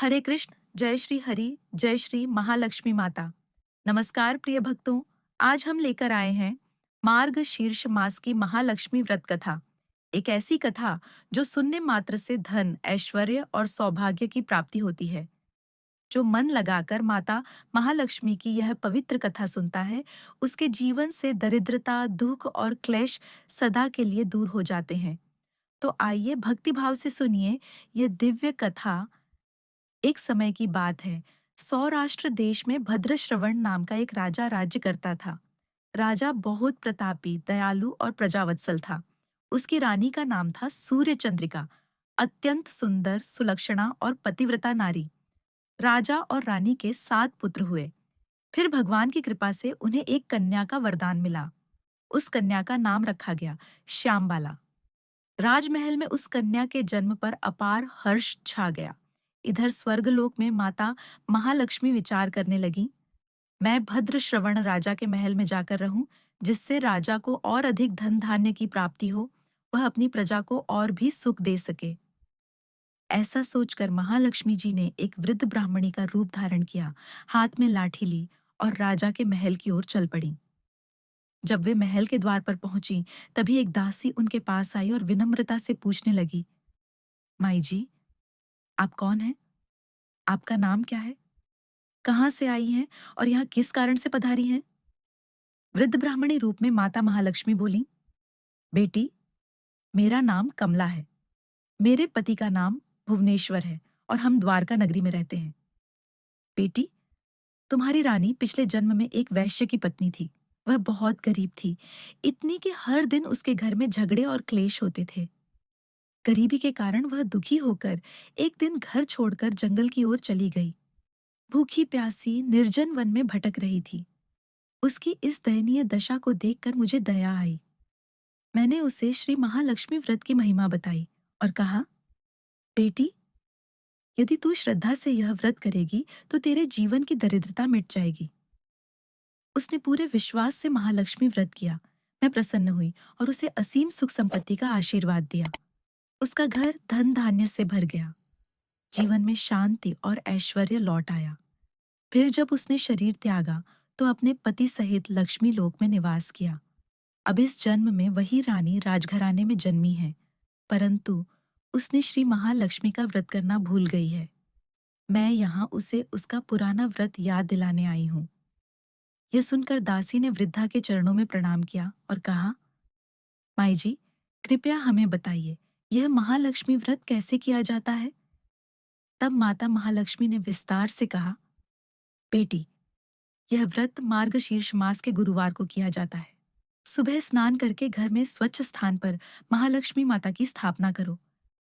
हरे कृष्ण, जय श्री हरि, जय श्री महालक्ष्मी माता। नमस्कार प्रिय भक्तों, आज हम लेकर आए हैं मार्ग शीर्ष मास की महालक्ष्मी व्रत कथा। एक ऐसी कथा जो सुनने मात्र से धन, ऐश्वर्य और सौभाग्य की प्राप्ति होती है। जो मन लगाकर माता महालक्ष्मी की यह पवित्र कथा सुनता है, उसके जीवन से दरिद्रता, दुख और क्लेश सदा के लिए दूर हो जाते हैं। तो आइए भक्तिभाव से सुनिए ये दिव्य कथा। एक समय की बात है। सौराष्ट्र देश में भद्रश्रवण नाम का एक राजा राज्य करता था। राजा बहुत प्रतापी, दयालु और प्रजावत्सल था। उसकी रानी का नाम था सूर्य चंद्रिका, अत्यंत सुंदर, सुलक्षणा और पतिव्रता नारी। राजा और रानी के 7 पुत्र हुए। फिर भगवान की कृपा से उन्हें एक कन्या का वरदान मिला। उस कन्या का नाम रखा गया श्यामबाला। राजमहल में उस कन्या के जन्म पर अपार हर्ष छा गया। इधर स्वर्गलोक में माता महालक्ष्मी विचार करने लगी, मैं भद्र श्रवण राजा के महल में जाकर रहूं, जिससे राजा को और अधिक धन धान्य की प्राप्ति हो, वह अपनी प्रजा को और भी सुख दे सके। ऐसा सोचकर महालक्ष्मी जी ने एक वृद्ध ब्राह्मणी का रूप धारण किया, हाथ में लाठी ली और राजा के महल की ओर चल पड़ी। जब वे महल के द्वार पर पहुंची, तभी एक दासी उनके पास आई और विनम्रता से पूछने लगी, माई जी, आप कौन हैं? आपका नाम क्या है? कहाँ से आई हैं और यहाँ किस कारण से पधारी हैं? वृद्ध ब्राह्मणी रूप में माता महालक्ष्मी बोली, बेटी, मेरा नाम कमला है। मेरे पति का नाम भुवनेश्वर है और हम द्वारका नगरी में रहते हैं। बेटी, तुम्हारी रानी पिछले जन्म में एक वैश्य की पत्नी थी। वह बहुत गरीब थी, इतनी कि हर दिन उसके घर में झगड़े और क्लेश होते थे। गरीबी के कारण वह दुखी होकर एक दिन घर छोड़कर जंगल की ओर चली गई। भूखी प्यासी निर्जन वन में भटक रही थी। उसकी इस दयनीय दशा को देखकर मुझे दया आई। मैंने उसे श्री महालक्ष्मी व्रत की महिमा बताई और कहा, बेटी, यदि तू श्रद्धा से यह व्रत करेगी तो तेरे जीवन की दरिद्रता मिट जाएगी। उसने पूरे विश्वास से महालक्ष्मी व्रत किया। मैं प्रसन्न हुई और उसे असीम सुख संपत्ति का आशीर्वाद दिया। उसका घर धन धान्य से भर गया। जीवन में शांति और ऐश्वर्य लौट आया। फिर जब उसने शरीर त्यागा तो अपने पति सहित लक्ष्मी लोक में निवास किया। अब इस जन्म में वही रानी राजघराने में जन्मी है, परंतु उसने श्री महालक्ष्मी का व्रत करना भूल गई है। मैं यहाँ उसे उसका पुराना व्रत याद दिलाने आई हूँ। यह सुनकर दासी ने वृद्धा के चरणों में प्रणाम किया और कहा, माई जी, कृपया हमें बताइए, यह महालक्ष्मी व्रत कैसे किया जाता है? तब माता महालक्ष्मी ने विस्तार से कहा, बेटी, यह व्रत मार्गशीर्ष मास के गुरुवार को किया जाता है। सुबह स्नान करके घर में स्वच्छ स्थान पर महालक्ष्मी माता की स्थापना करो।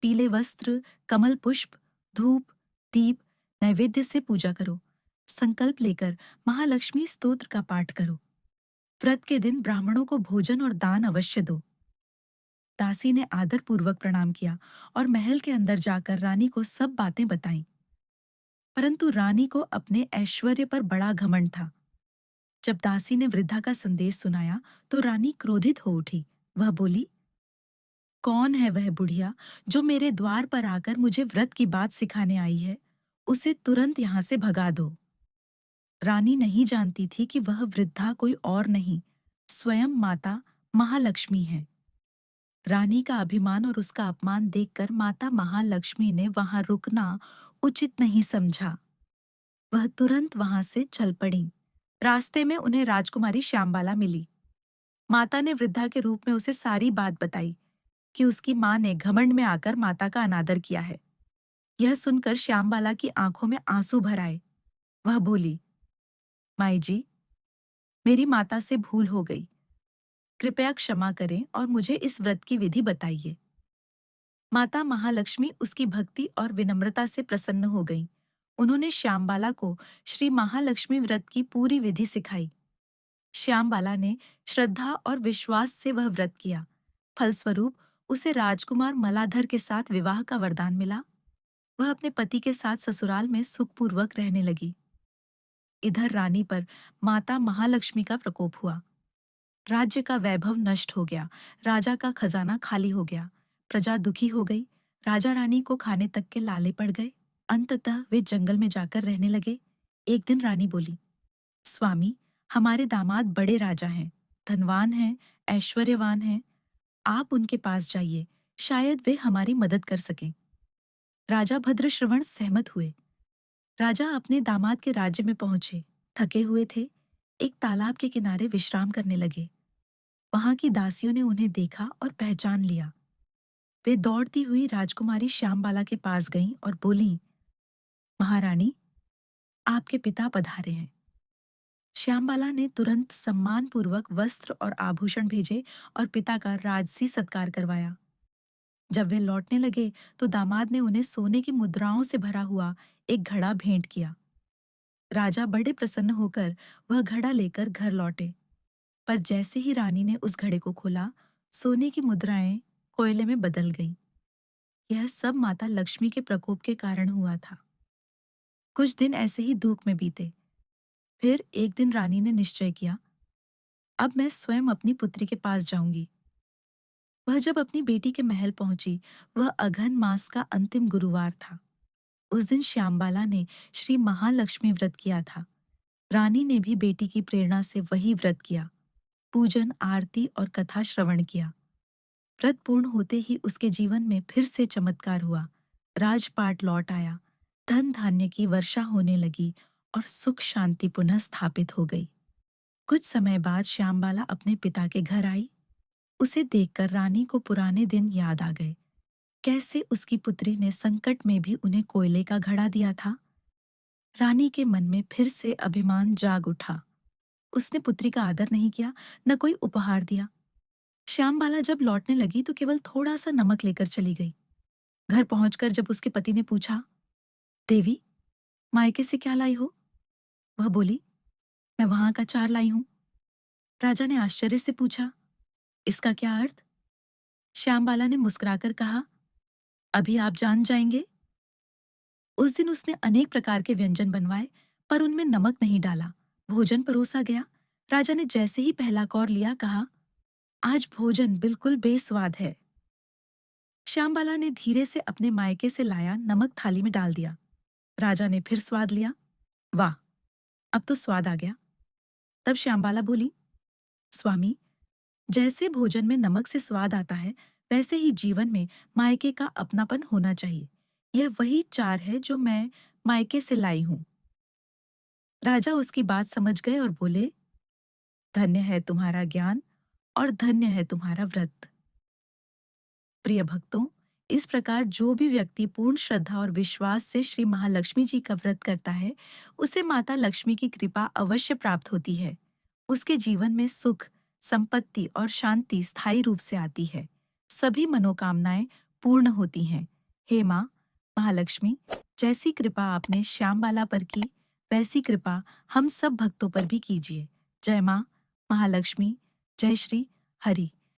पीले वस्त्र, कमल पुष्प, धूप, दीप, नैवेद्य से पूजा करो। संकल्प लेकर महालक्ष्मी स्तोत्र का पाठ करो। व्रत के दिन ब्राह्मणों को भोजन और दान अवश्य दो। दासी ने आदर पूर्वक प्रणाम किया और महल के अंदर जाकर रानी को सब बातें बताईं। परंतु रानी को अपने ऐश्वर्य पर बड़ा घमंड था। जब दासी ने वृद्धा का संदेश सुनाया तो रानी क्रोधित हो उठी। वह बोली, कौन है वह बुढ़िया जो मेरे द्वार पर आकर मुझे व्रत की बात सिखाने आई है? उसे तुरंत यहाँ से भगा दो। रानी नहीं जानती थी कि वह वृद्धा कोई और नहीं, स्वयं माता महालक्ष्मी है। रानी का अभिमान और उसका अपमान देखकर माता महालक्ष्मी ने वहां रुकना उचित नहीं समझा। वह तुरंत वहां से चल पड़ी। रास्ते में उन्हें राजकुमारी श्यामबाला मिली। माता ने वृद्धा के रूप में उसे सारी बात बताई कि उसकी माँ ने घमंड में आकर माता का अनादर किया है। यह सुनकर श्यामबाला की आंखों में आंसू भर आए। वह बोली, माई जी, मेरी माता से भूल हो गई। कृपया क्षमा करें और मुझे इस व्रत की विधि बताइए। माता महालक्ष्मी उसकी भक्ति और विनम्रता से प्रसन्न हो गईं। उन्होंने श्यामबाला को श्री महालक्ष्मी व्रत की पूरी विधि सिखाई। श्यामबाला ने श्रद्धा और विश्वास से वह व्रत किया। फलस्वरूप उसे राजकुमार मलाधर के साथ विवाह का वरदान मिला। वह अपने पति के साथ ससुराल में सुखपूर्वक रहने लगी। इधर रानी पर माता महालक्ष्मी का प्रकोप हुआ। राज्य का वैभव नष्ट हो गया। राजा का खजाना खाली हो गया। प्रजा दुखी हो गई। राजा रानी को खाने तक के लाले पड़ गए। अंततः वे जंगल में जाकर रहने लगे। एक दिन रानी बोली, स्वामी, हमारे दामाद बड़े राजा हैं, धनवान हैं, ऐश्वर्यवान हैं। आप उनके पास जाइए, शायद वे हमारी मदद कर सकें। राजा भद्रश्रवण सहमत हुए। राजा अपने दामाद के राज्य में पहुंचे। थके हुए थे, एक तालाब के किनारे विश्राम करने लगे। वहां की दासियों ने उन्हें देखा और पहचान लिया। वे दौड़ती हुई राजकुमारी श्यामबाला के पास गईं और बोलीं, महारानी, आपके पिता पधारे हैं। श्यामबाला ने तुरंत सम्मानपूर्वक वस्त्र और आभूषण भेजे और पिता का राजसी सत्कार करवाया। जब वे लौटने लगे तो दामाद ने उन्हें सोने की मुद्राओं से भरा हुआ एक घड़ा भेंट किया। राजा बड़े प्रसन्न होकर वह घड़ा लेकर घर लौटे। पर जैसे ही रानी ने उस घड़े को खोला, सोने की मुद्राएं कोयले में बदल गईं। यह सब माता लक्ष्मी के प्रकोप के कारण हुआ था। कुछ दिन ऐसे ही दुख में बीते। फिर एक दिन रानी ने निश्चय किया, अब मैं स्वयं अपनी पुत्री के पास जाऊंगी। वह जब अपनी बेटी के महल पहुंची, वह अघन मास का अंतिम गुरुवार था। उस दिन श्यामबाला ने श्री महालक्ष्मी व्रत किया था। रानी ने भी बेटी की प्रेरणा से वही व्रत किया। पूजन, आरती और कथा श्रवण किया। व्रत पूर्ण होते ही उसके जीवन में फिर से चमत्कार हुआ। राजपाट लौट आया, धन धान्य की वर्षा होने लगी और सुख शांति पुनः स्थापित हो गई। कुछ समय बाद श्यामबाला अपने पिता के घर आई। उसे देखकर रानी को पुराने दिन याद आ गए। कैसे उसकी पुत्री ने संकट में भी उन्हें कोयले का घड़ा दिया था। रानी के मन में फिर से अभिमान जाग उठा। उसने पुत्री का आदर नहीं किया, न कोई उपहार दिया। श्यामबाला जब लौटने लगी तो केवल थोड़ा सा नमक लेकर चली गई। घर पहुंचकर जब उसके पति ने पूछा, देवी, मायके से क्या लाई हो? वह बोली, मैं वहां का चार लाई हूं। राजा ने आश्चर्य से पूछा, इसका क्या अर्थ? श्यामबाला ने मुस्कुराकर कहा, अभी आप जान जाएंगे। उस दिन उसने अनेक प्रकार के व्यंजन बनवाए, पर उनमें नमक नहीं डाला। भोजन परोसा गया। राजा ने जैसे ही पहला कौर लिया, कहा, आज भोजन बिल्कुल बेस्वाद है। श्यामबाला ने धीरे से अपने मायके से लाया नमक थाली में डाल दिया। राजा ने फिर स्वाद लिया। वाह, अब तो स्वाद आ गया। तब श्यामबाला बोली, स्वामी, जैसे भोजन में नमक से स्वाद आता है, वैसे ही जीवन में मायके का अपनापन होना चाहिए। यह वही चार है जो मैं मायके से लाई हूं। राजा उसकी बात समझ गए और बोले, धन्य है तुम्हारा ज्ञान और धन्य है तुम्हारा व्रत। प्रिय भक्तों, इस प्रकार जो भी व्यक्ति पूर्ण श्रद्धा और विश्वास से श्री महालक्ष्मी जी का व्रत करता है, उसे माता लक्ष्मी की कृपा अवश्य प्राप्त होती है। उसके जीवन में सुख, संपत्ति और शांति स्थायी रूप से आती है। सभी मनोकामनाएं पूर्ण होती हैं। हे माँ महालक्ष्मी, जैसी कृपा आपने श्यामबाला पर की, वैसी कृपा हम सब भक्तों पर भी कीजिए। जय माँ महालक्ष्मी। जय श्री हरि।